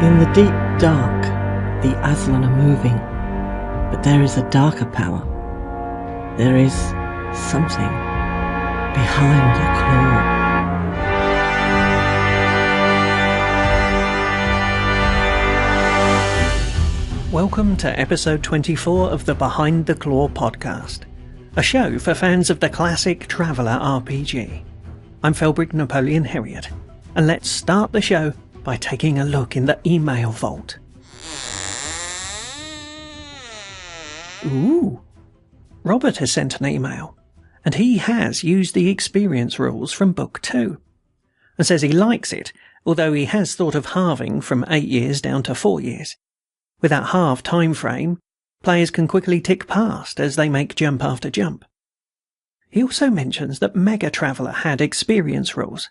In the deep dark, the Aslan are moving, but there is a darker power. There is something behind the claw. Welcome to episode 24 of the Behind the Claw podcast, a show for fans of the classic Traveller RPG. I'm Felbrick Napoleon Herriot, and let's start the show by taking a look in the email vault. Ooh! Robert has sent an email, and he has used the experience rules from Book 2, and says he likes it, although he has thought of halving from 8 years down to 4 years. With that halved time frame, players can quickly tick past as they make jump after jump. He also mentions that Mega Traveller had experience rules.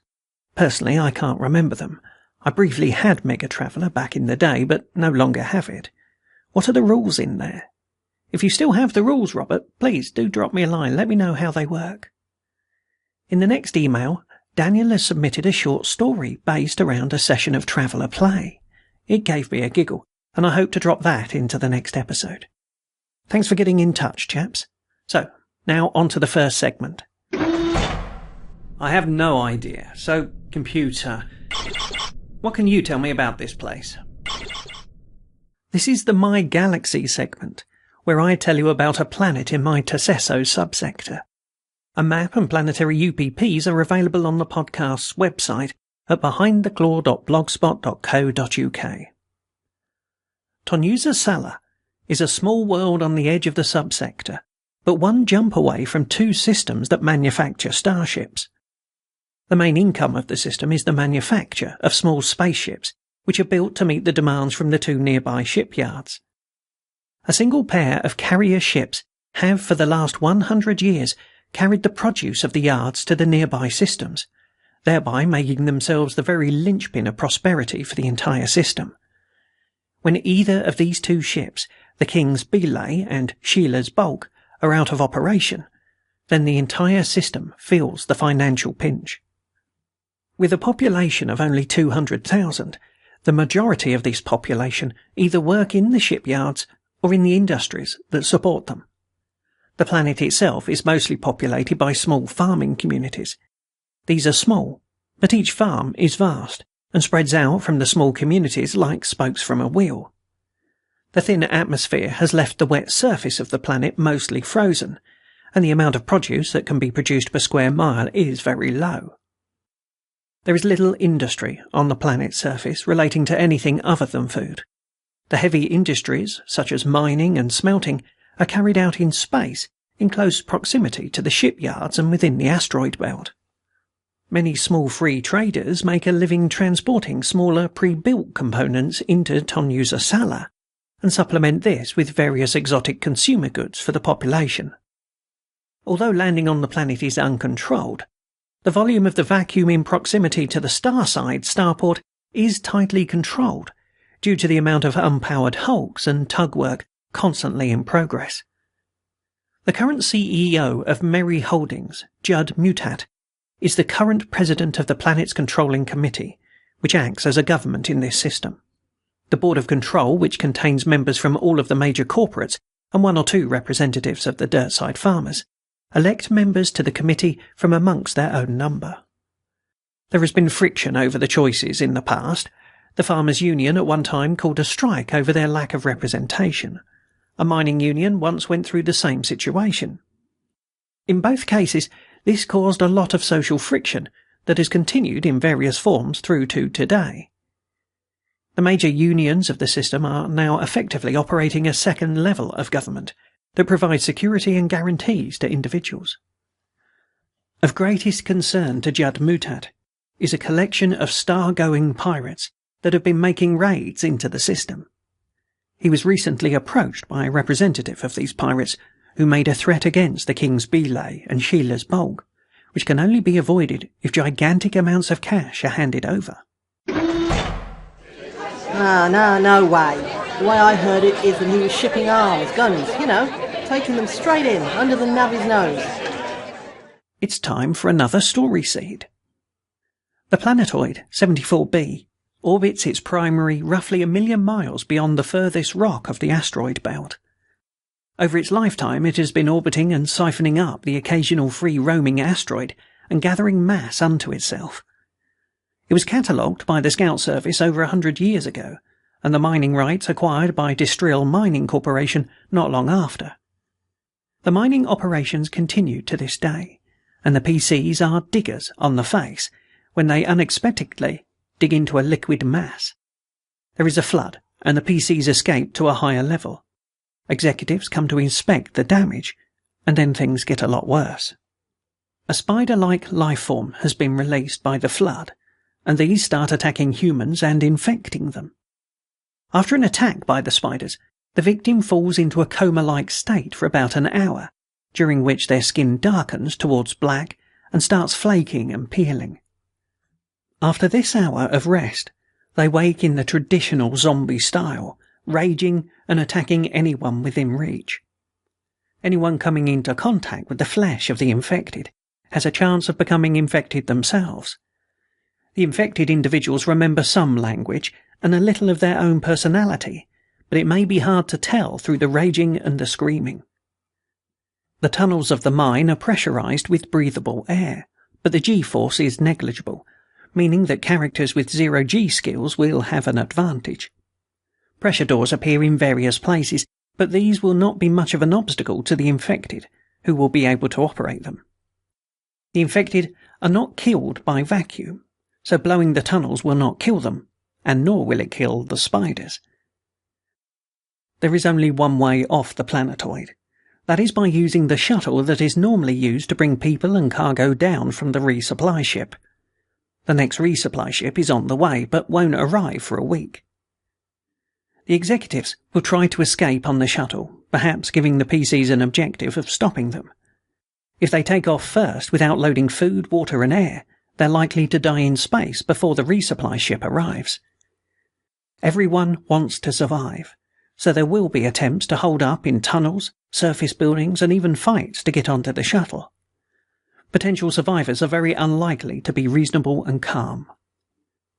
Personally, I can't remember them. I briefly had Mega Traveller back in the day, but no longer have it. What are the rules in there? If you still have the rules, Robert, please do drop me a line. Let me know how they work. In the next email, Daniel has submitted a short story based around a session of Traveller play. It gave me a giggle, and I hope to drop that into the next episode. Thanks for getting in touch, chaps. So, now on to the first segment. I have no idea, so, computer, what can you tell me about this place? This is the My Galaxy segment, where I tell you about a planet in my Tassesso subsector. A map and planetary UPPs are available on the podcast's website at behindtheclaw.blogspot.co.uk. Tonyuza Sala is a small world on the edge of the subsector, but one jump away from 2 systems that manufacture starships. The main income of the system is the manufacture of small spaceships, which are built to meet the demands from the 2 nearby shipyards. A single pair of carrier ships have for the last 100 years carried the produce of the yards to the nearby systems, thereby making themselves the very linchpin of prosperity for the entire system. When either of these 2 ships, the King's Belay and Sheila's Bulk, are out of operation, then the entire system feels the financial pinch. With a population of only 200,000, the majority of this population either work in the shipyards or in the industries that support them. The planet itself is mostly populated by small farming communities. These are small, but each farm is vast and spreads out from the small communities like spokes from a wheel. The thin atmosphere has left the wet surface of the planet mostly frozen, and the amount of produce that can be produced per square mile is very low. There is little industry on the planet's surface relating to anything other than food. The heavy industries, such as mining and smelting, are carried out in space, in close proximity to the shipyards and within the asteroid belt. Many small free traders make a living transporting smaller pre-built components into Tonyuza Sala, and supplement this with various exotic consumer goods for the population. Although landing on the planet is uncontrolled, the volume of the vacuum in proximity to the Starside starport is tightly controlled due to the amount of unpowered hulks and tug work constantly in progress. The current CEO of Merry Holdings, Judd Mutat, is the current president of the planet's controlling committee, which acts as a government in this system. The Board of Control, which contains members from all of the major corporates and 1 or 2 representatives of the Dirtside farmers, elect members to the committee from amongst their own number. There has been friction over the choices in the past. The Farmers' Union at one time called a strike over their lack of representation. A mining union once went through the same situation. In both cases, this caused a lot of social friction that has continued in various forms through to today. The major unions of the system are now effectively operating a second level of government that provides security and guarantees to individuals. Of greatest concern to Judd Mutat is a collection of star-going pirates that have been making raids into the system. He was recently approached by a representative of these pirates who made a threat against the King's Belay and Sheila's Bulk, which can only be avoided if gigantic amounts of cash are handed over. No way. The way I heard it is that he was shipping arms, guns, taking them straight in, under the Navi's nose. It's time for another story seed. The planetoid 74b orbits its primary roughly 1 million miles beyond the furthest rock of the asteroid belt. Over its lifetime, it has been orbiting and siphoning up the occasional free-roaming asteroid and gathering mass unto itself. It was catalogued by the Scout Service over 100 years ago, and the mining rights acquired by Distriel Mining Corporation not long after. The mining operations continue to this day, and the PCs are diggers on the face when they unexpectedly dig into a liquid mass. There is a flood, and the PCs escape to a higher level. Executives come to inspect the damage, and then things get a lot worse. A spider-like life form has been released by the flood, and these start attacking humans and infecting them. After an attack by the spiders, the victim falls into a coma-like state for about an hour, during which their skin darkens towards black and starts flaking and peeling. After this hour of rest, they wake in the traditional zombie style, raging and attacking anyone within reach. Anyone coming into contact with the flesh of the infected has a chance of becoming infected themselves. The infected individuals remember some language and a little of their own personality, but it may be hard to tell through the raging and the screaming. The tunnels of the mine are pressurized with breathable air, but the G-force is negligible, meaning that characters with zero-G skills will have an advantage. Pressure doors appear in various places, but these will not be much of an obstacle to the infected, who will be able to operate them. The infected are not killed by vacuum, so blowing the tunnels will not kill them, and nor will it kill the spiders. There is only one way off the planetoid. That is by using the shuttle that is normally used to bring people and cargo down from the resupply ship. The next resupply ship is on the way, but won't arrive for a week. The executives will try to escape on the shuttle, perhaps giving the PCs an objective of stopping them. If they take off first without loading food, water and air, they're likely to die in space before the resupply ship arrives. Everyone wants to survive, so there will be attempts to hold up in tunnels, surface buildings and even fights to get onto the shuttle. Potential survivors are very unlikely to be reasonable and calm.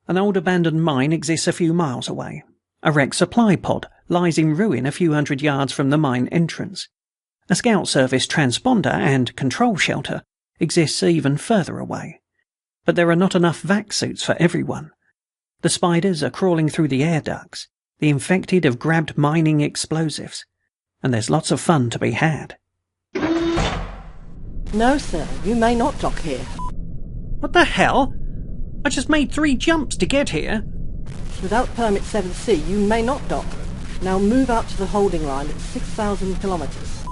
An old abandoned mine exists a few miles away. A wrecked supply pod lies in ruin a few hundred yards from the mine entrance. A Scout Service transponder and control shelter exists even further away. But there are not enough vac suits for everyone. The spiders are crawling through the air ducts. The infected have grabbed mining explosives. And there's lots of fun to be had. No, sir, you may not dock here. What the hell? I just made 3 jumps to get here. Without permit 7C, you may not dock. Now move out to the holding line at 6,000 kilometres.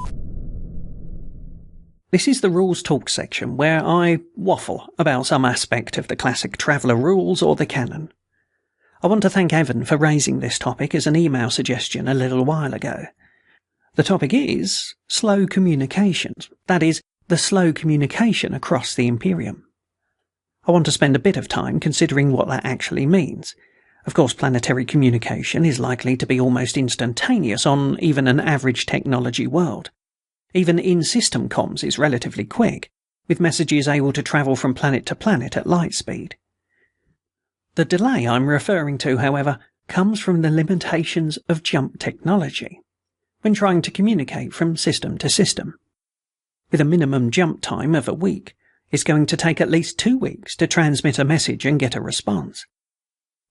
This is the Rules Talk section, where I waffle about some aspect of the classic Traveller rules or the canon. I want to thank Evan for raising this topic as an email suggestion a little while ago. The topic is slow communications, that is, the slow communication across the Imperium. I want to spend a bit of time considering what that actually means. Of course, planetary communication is likely to be almost instantaneous on even an average technology world. Even in-system comms is relatively quick, with messages able to travel from planet to planet at light speed. The delay I'm referring to, however, comes from the limitations of jump technology when trying to communicate from system to system. With a minimum jump time of a week, it's going to take at least 2 weeks to transmit a message and get a response.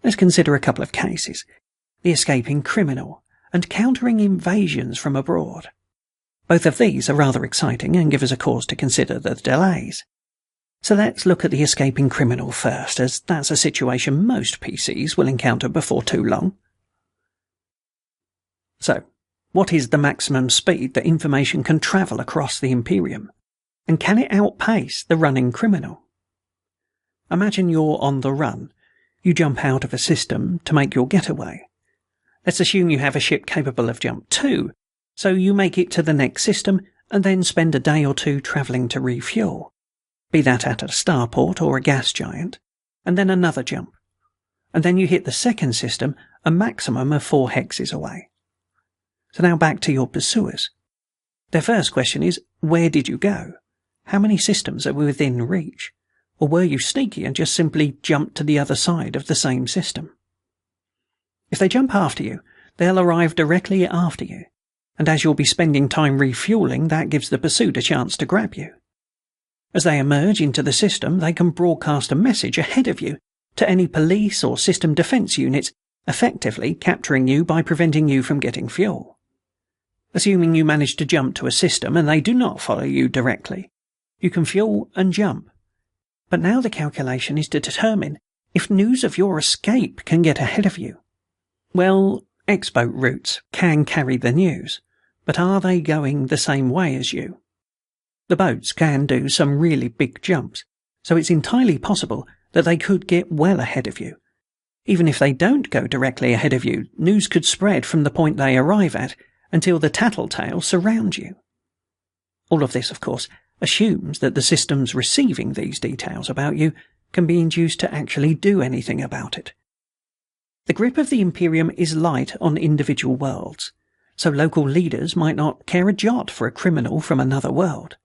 Let's consider a couple of cases: the escaping criminal and countering invasions from abroad. Both of these are rather exciting and give us a cause to consider the delays. So let's look at the escaping criminal first, as that's a situation most PCs will encounter before too long. So, what is the maximum speed that information can travel across the Imperium? And can it outpace the running criminal? Imagine you're on the run. You jump out of a system to make your getaway. Let's assume you have a ship capable of jump 2, so you make it to the next system and then spend a day or 2 travelling to refuel, be that at a starport or a gas giant, and then another jump. And then you hit the second system a maximum of 4 hexes away. So now back to your pursuers. Their first question is, where did you go? How many systems are within reach? Or were you sneaky and just simply jumped to the other side of the same system? If they jump after you, they'll arrive directly after you, and as you'll be spending time refueling, that gives the pursuit a chance to grab you. As they emerge into the system, they can broadcast a message ahead of you to any police or system defense units, effectively capturing you by preventing you from getting fuel. Assuming you manage to jump to a system and they do not follow you directly, you can fuel and jump. But now the calculation is to determine if news of your escape can get ahead of you. Well, X-boat routes can carry the news, but are they going the same way as you? The boats can do some really big jumps, so it's entirely possible that they could get well ahead of you. Even if they don't go directly ahead of you, news could spread from the point they arrive at until the tattletales surround you. All of this, of course, assumes that the systems receiving these details about you can be induced to actually do anything about it. The grip of the Imperium is light on individual worlds, so local leaders might not care a jot for a criminal from another world.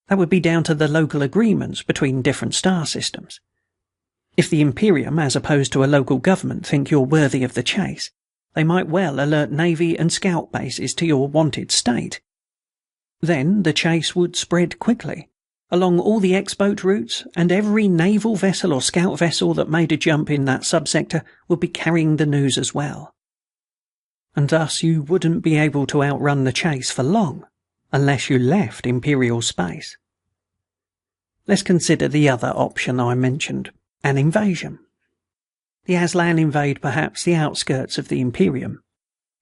That would be down to the local agreements between different star systems. If the Imperium, as opposed to a local government, think you're worthy of the chase, they might well alert Navy and Scout bases to your wanted state. Then the chase would spread quickly, along all the X-boat routes, and every naval vessel or scout vessel that made a jump in that subsector would be carrying the news as well. And thus you wouldn't be able to outrun the chase for long, unless you left Imperial space. Let's consider the other option I mentioned, an invasion. The Aslan invade perhaps the outskirts of the Imperium.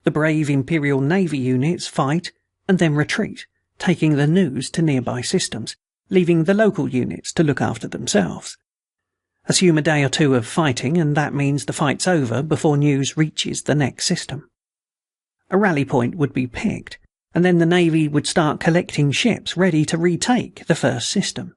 The brave Imperial Navy units fight and then retreat, taking the news to nearby systems, leaving the local units to look after themselves. Assume a day or two of fighting, and that means the fight's over before news reaches the next system. A rally point would be picked, and then the Navy would start collecting ships ready to retake the first system.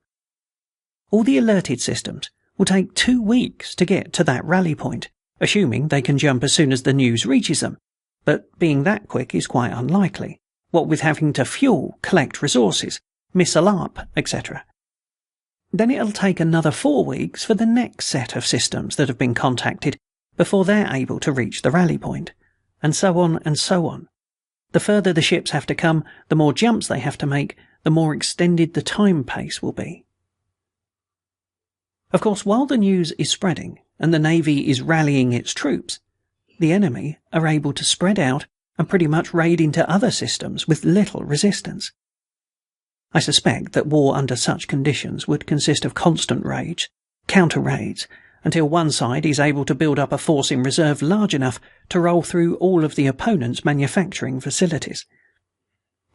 All the alerted systems will take 2 weeks to get to that rally point, assuming they can jump as soon as the news reaches them, but being that quick is quite unlikely, what with having to fuel, collect resources, missile up, etc. Then it'll take another 4 weeks for the next set of systems that have been contacted before they're able to reach the rally point, and so on and so on. The further the ships have to come, the more jumps they have to make, the more extended the time pace will be. Of course, while the news is spreading and the Navy is rallying its troops, the enemy are able to spread out and pretty much raid into other systems with little resistance. I suspect that war under such conditions would consist of constant raids, counter-raids, until one side is able to build up a force in reserve large enough to roll through all of the opponent's manufacturing facilities.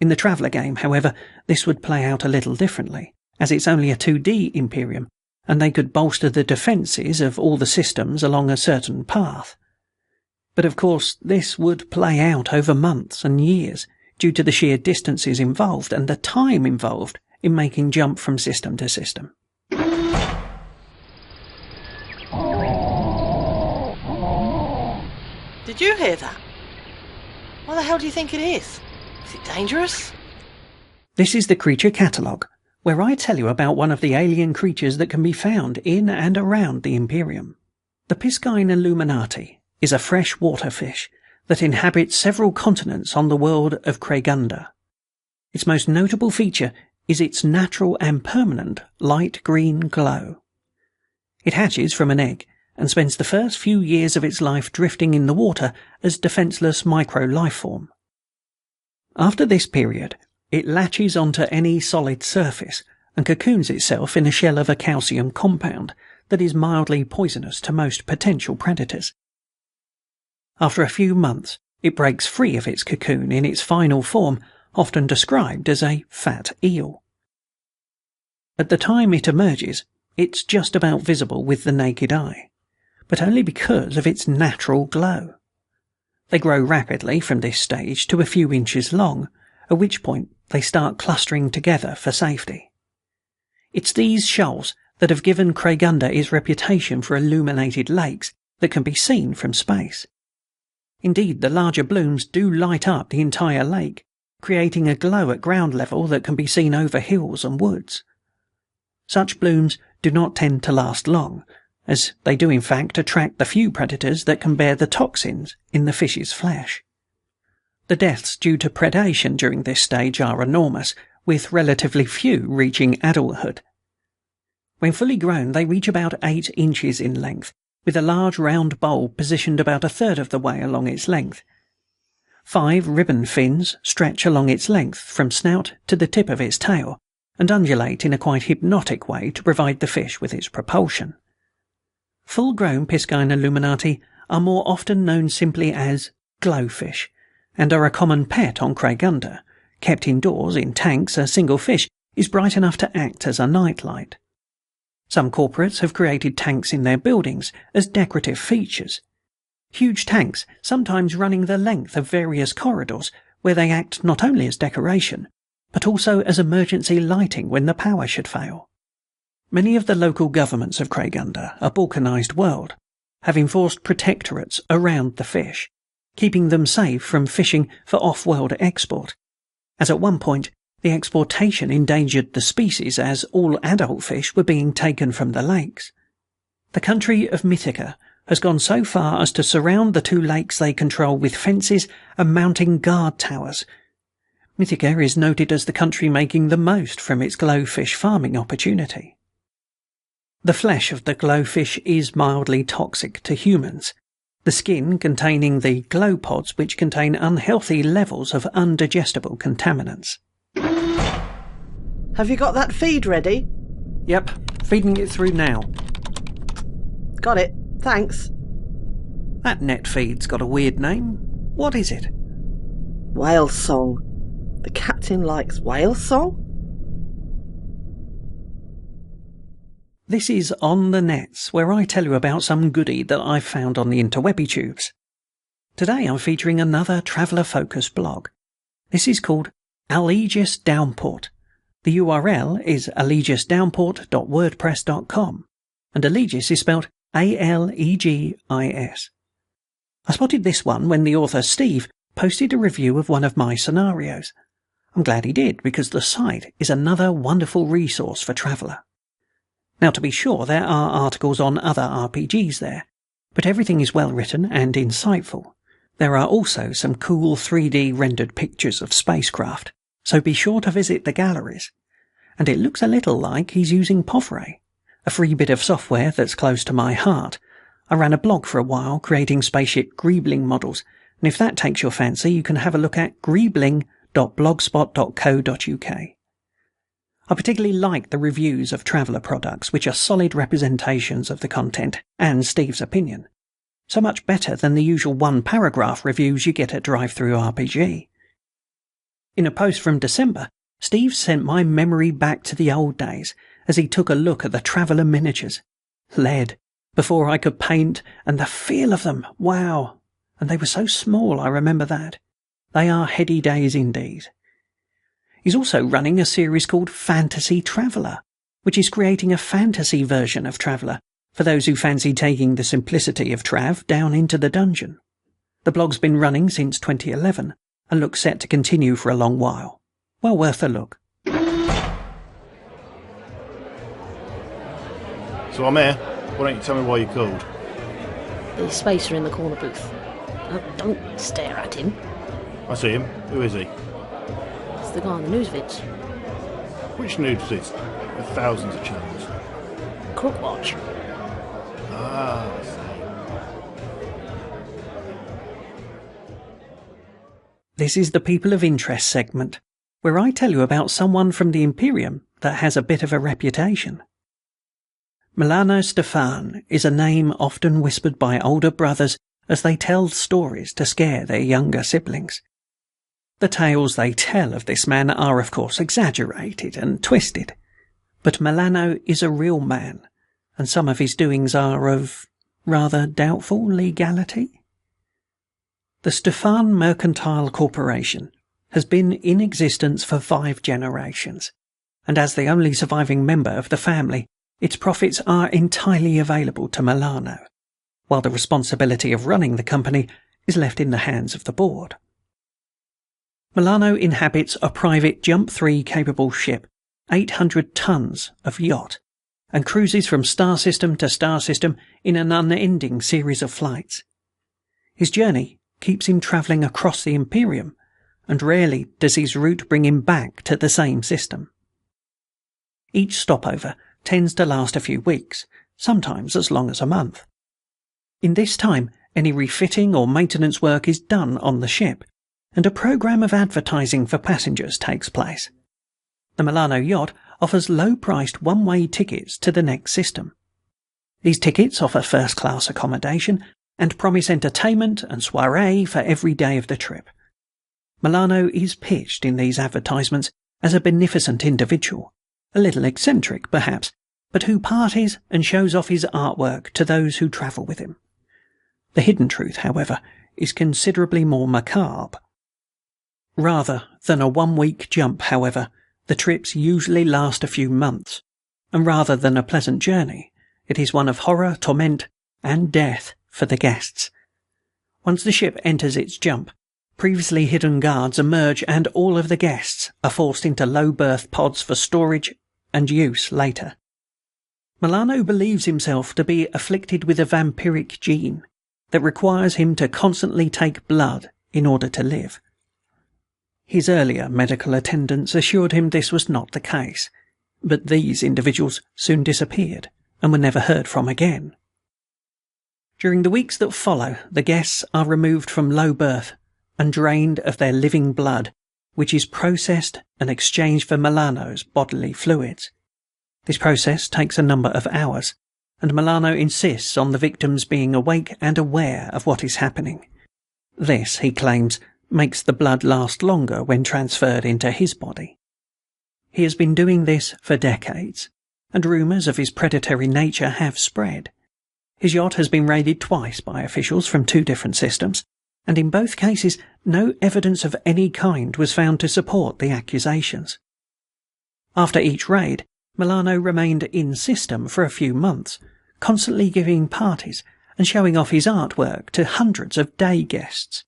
In the Traveller game, however, this would play out a little differently, as it's only a 2D Imperium, and they could bolster the defences of all the systems along a certain path. But of course, this would play out over months and years, due to the sheer distances involved and the time involved in making jump from system to system. Did you hear that? What the hell do you think it is? Is it dangerous? This is the Creature Catalogue, where I tell you about one of the alien creatures that can be found in and around the Imperium. The Piscine Illuminati is a freshwater fish that inhabits several continents on the world of Craigunda. Its most notable feature is its natural and permanent light green glow. It hatches from an egg and spends the first few years of its life drifting in the water as defenseless micro-lifeform. After this period, it latches onto any solid surface and cocoons itself in a shell of a calcium compound that is mildly poisonous to most potential predators. After a few months, it breaks free of its cocoon in its final form, often described as a fat eel. At the time it emerges, it's just about visible with the naked eye, but only because of its natural glow. They grow rapidly from this stage to a few inches long, at which point they start clustering together for safety. It's these shoals that have given Craigunda its reputation for illuminated lakes that can be seen from space. Indeed, the larger blooms do light up the entire lake, creating a glow at ground level that can be seen over hills and woods. Such blooms do not tend to last long, as they do in fact attract the few predators that can bear the toxins in the fish's flesh. The deaths due to predation during this stage are enormous, with relatively few reaching adulthood. When fully grown, they reach about 8 inches in length, with a large round bulb positioned about a third of the way along its length. 5 ribbon fins stretch along its length from snout to the tip of its tail, and undulate in a quite hypnotic way to provide the fish with its propulsion. Full-grown Piscine illuminati are more often known simply as glowfish, and are a common pet on Cragunda. Kept indoors in tanks, a single fish is bright enough to act as a nightlight. Some corporates have created tanks in their buildings as decorative features. Huge tanks, sometimes running the length of various corridors, where they act not only as decoration, but also as emergency lighting when the power should fail. Many of the local governments of Cragunda, a balkanized world, have enforced protectorates around the fish, keeping them safe from fishing for off-world export, as at one point the exportation endangered the species as all adult fish were being taken from the lakes. The country of Mythica has gone so far as to surround the 2 lakes they control with fences and mounting guard towers. Mythica is noted as the country making the most from its glowfish farming opportunity. The flesh of the glowfish is mildly toxic to humans, the skin containing the glow pods which contain unhealthy levels of undigestible contaminants. Have you got that feed ready? Yep, feeding it through now. Got it. Thanks. That net feed's got a weird name. What is it? Whale song. The captain likes whale song? This is On the Nets, where I tell you about some goodie that I've found on the interwebby tubes. Today I'm featuring another traveller-focused blog. This is called Allegis Downport. The URL is allegisdownport.wordpress.com, and Allegis is spelled A-L-E-G-I-S. I spotted this one when the author Steve posted a review of one of my scenarios. I'm glad he did, because the site is another wonderful resource for Traveller. Now, to be sure, there are articles on other RPGs there, but everything is well written and insightful. There are also some cool 3D rendered pictures of spacecraft, so be sure to visit the galleries. And it looks a little like he's using Povray, a free bit of software that's close to my heart. I ran a blog for a while creating spaceship Greebling models, and if that takes your fancy, you can have a look at greebling.blogspot.co.uk. I particularly like the reviews of Traveller products, which are solid representations of the content and Steve's opinion. So much better than the usual one-paragraph reviews you get at DriveThruRPG. In a post from December, Steve sent my memory back to the old days as he took a look at the Traveller miniatures. Lead, before I could paint, and the feel of them, wow! And they were so small, I remember that. They are heady days indeed. He's also running a series called Fantasy Traveller, which is creating a fantasy version of Traveller for those who fancy taking the simplicity of Trav down into the dungeon. The blog's been running since 2011 and looks set to continue for a long while. Well worth a look. So I'm here. Why don't you tell me why you called? The spacer in the corner booth. Oh, don't stare at him. I see him. Who is he? It's the guy on the news vids. Which news is? There are thousands of channels. Crookwatch. Ah, I see. This is the People of Interest segment, where I tell you about someone from the Imperium that has a bit of a reputation. Milano Stefan is a name often whispered by older brothers as they tell stories to scare their younger siblings. The tales they tell of this man are, of course, exaggerated and twisted, but Milano is a real man, and some of his doings are of rather doubtful legality. The Stefan Mercantile Corporation has been in existence for 5 generations, and as the only surviving member of the family, its profits are entirely available to Milano, while the responsibility of running the company is left in the hands of the board. Milano inhabits a private Jump 3 capable ship, 800 tons of yacht, and cruises from star system to star system in an unending series of flights. His journey keeps him travelling across the Imperium, and rarely does his route bring him back to the same system. Each stopover tends to last a few weeks, sometimes as long as a month. In this time, any refitting or maintenance work is done on the ship, and a program of advertising for passengers takes place. The Milano yacht offers low-priced one-way tickets to the next system. These tickets offer first-class accommodation and promise entertainment and soiree for every day of the trip. Milano is pitched in these advertisements as a beneficent individual, a little eccentric perhaps, but who parties and shows off his artwork to those who travel with him. The hidden truth, however, is considerably more macabre. Rather than a one-week jump, however, the trips usually last a few months, and rather than a pleasant journey, it is one of horror, torment, and death for the guests. Once the ship enters its jump, previously hidden guards emerge and all of the guests are forced into low-berth pods for storage and use later. Milano believes himself to be afflicted with a vampiric gene that requires him to constantly take blood in order to live. His earlier medical attendants assured him this was not the case, but these individuals soon disappeared and were never heard from again. During the weeks that follow, the guests are removed from low berth and drained of their living blood, which is processed and exchanged for Milano's bodily fluids. This process takes a number of hours, and Milano insists on the victims being awake and aware of what is happening. This, he claims, makes the blood last longer when transferred into his body. He has been doing this for decades, and rumours of his predatory nature have spread. His yacht has been raided twice by officials from 2 different systems, and in both cases no evidence of any kind was found to support the accusations. After each raid, Milano remained in system for a few months, constantly giving parties and showing off his artwork to hundreds of day guests.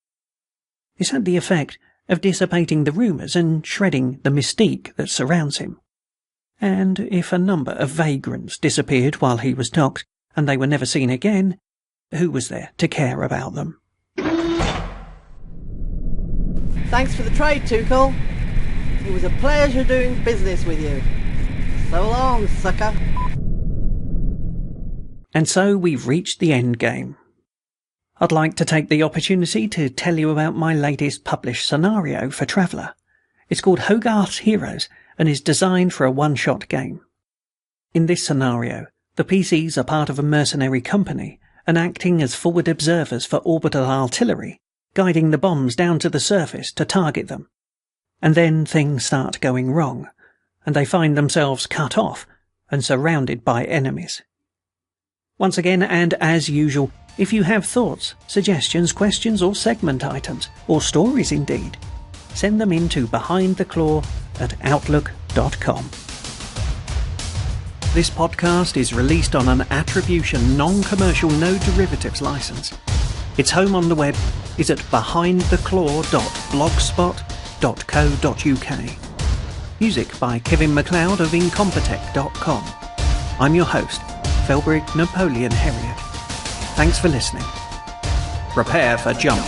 This had the effect of dissipating the rumours and shredding the mystique that surrounds him. And if a number of vagrants disappeared while he was docked, and they were never seen again, who was there to care about them? Thanks for the trade, Tuchel. It was a pleasure doing business with you. So long, sucker. And so we've reached the end game. I'd like to take the opportunity to tell you about my latest published scenario for Traveller. It's called Hogarth's Heroes and is designed for a one-shot game. In this scenario, the PCs are part of a mercenary company and acting as forward observers for orbital artillery, guiding the bombs down to the surface to target them. And then things start going wrong, and they find themselves cut off and surrounded by enemies. Once again, and as usual, if you have thoughts, suggestions, questions or segment items, or stories indeed, send them in to behindtheclaw@outlook.com. This podcast is released on an attribution non-commercial no derivatives license. Its home on the web is at behindtheclaw.blogspot.co.uk. Music by Kevin MacLeod of Incompetech.com. I'm your host, Felbrick Napoleon Herriot. Thanks for listening. Prepare for jump.